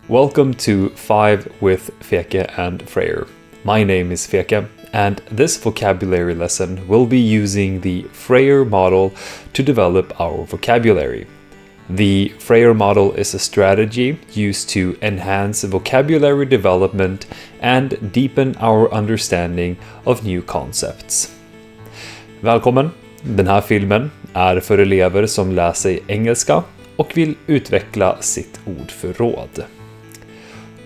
Welcome to 5 with Feke and Frayer. My name is Feke, and this vocabulary lesson will be using the Frayer Model to develop our vocabulary. The Frayer Model is a strategy used to enhance vocabulary development and deepen our understanding of new concepts. Välkommen! Den här filmen är för elever som läser engelska och vill utveckla sitt ordförråd.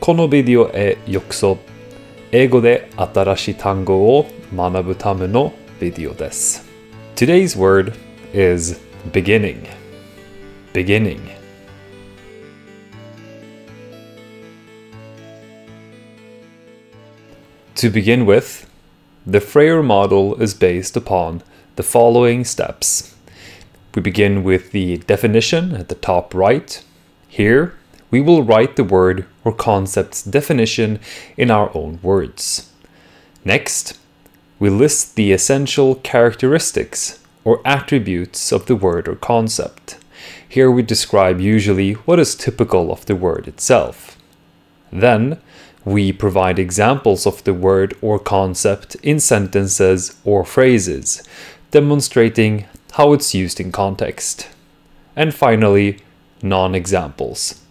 このビデオへようこそ。英語で新しい単語を学ぶためのビデオです。Today's word is beginning. Beginning. To begin with, the Frayer model is based upon the following steps. We begin with the definition at the top right. Here, we will write the word or concept's definition in our own words. Next, we list the essential characteristics or attributes of the word or concept. Here we describe usually what is typical of the word itself. Then, we provide examples of the word or concept in sentences or phrases, demonstrating how it's used in context. And finally, non-examples.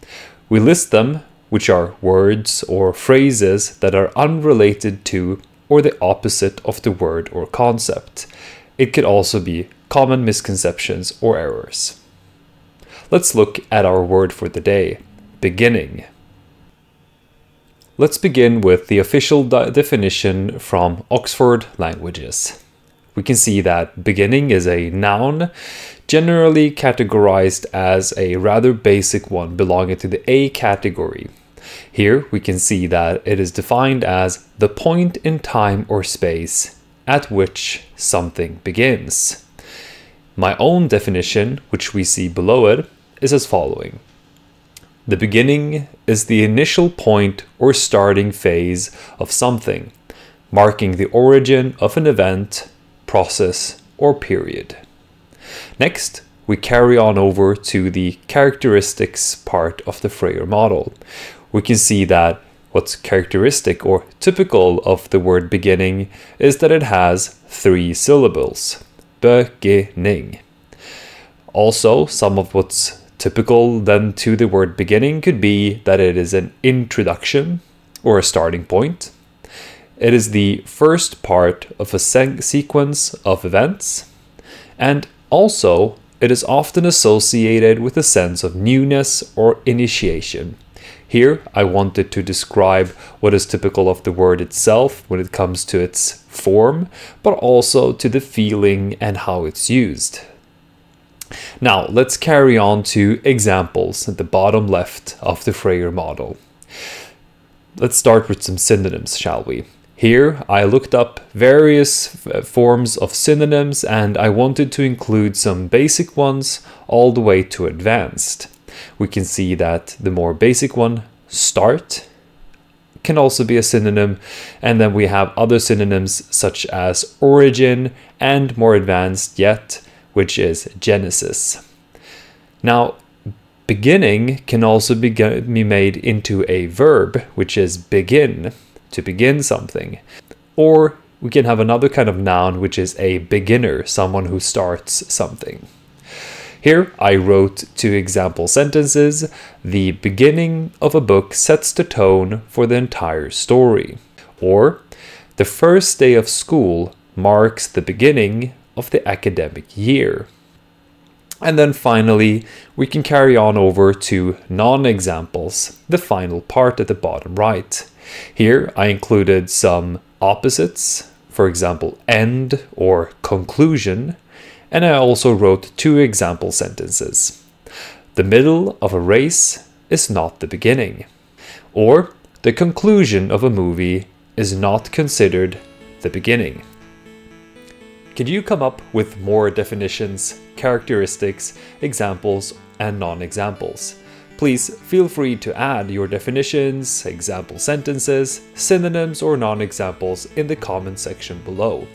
We list them, which are words or phrases that are unrelated to or the opposite of the word or concept. It could also be common misconceptions or errors. Let's look at our word for the day, beginning. Let's begin with the official definition from Oxford Languages. We can see that beginning is a noun, generally categorized as a rather basic one belonging to the A category. Here we can see that it is defined as the point in time or space at which something begins. My own definition, which we see below it, is as following. The beginning is the initial point or starting phase of something, marking the origin of an event, process, or period. Next, we carry on over to the characteristics part of the Frayer model. We can see that what's characteristic or typical of the word beginning is that it has 3 syllables. Beginning. Also, some of what's typical then to the word beginning could be that it is an introduction or a starting point. It is the first part of a sequence of events, and also it is often associated with a sense of newness or initiation. Here I wanted to describe what is typical of the word itself when it comes to its form, but also to the feeling and how it's used. Now let's carry on to examples at the bottom left of the Frayer model. Let's start with some synonyms, shall we? Here I looked up various forms of synonyms and I wanted to include some basic ones all the way to advanced. We can see that the more basic one, start, can also be a synonym, and then we have other synonyms such as origin and more advanced yet, which is genesis. Now, beginning can also be made into a verb, which is begin, to begin something. Or we can have another kind of noun, which is a beginner, someone who starts something. Here I wrote 2 example sentences. The beginning of a book sets the tone for the entire story. Or the first day of school marks the beginning of the academic year. And then finally, we can carry on over to non-examples, the final part at the bottom right. Here I included some opposites, for example, end or conclusion, and I also wrote 2 example sentences. The middle of a race is not the beginning, or the conclusion of a movie is not considered the beginning. Can you come up with more definitions, characteristics, examples, and non-examples? Please feel free to add your definitions, example sentences, synonyms, or non-examples in the comment section below.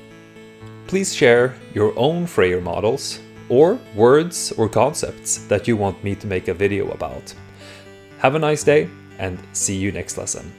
Please share your own Frayer models or words or concepts that you want me to make a video about. Have a nice day and see you next lesson.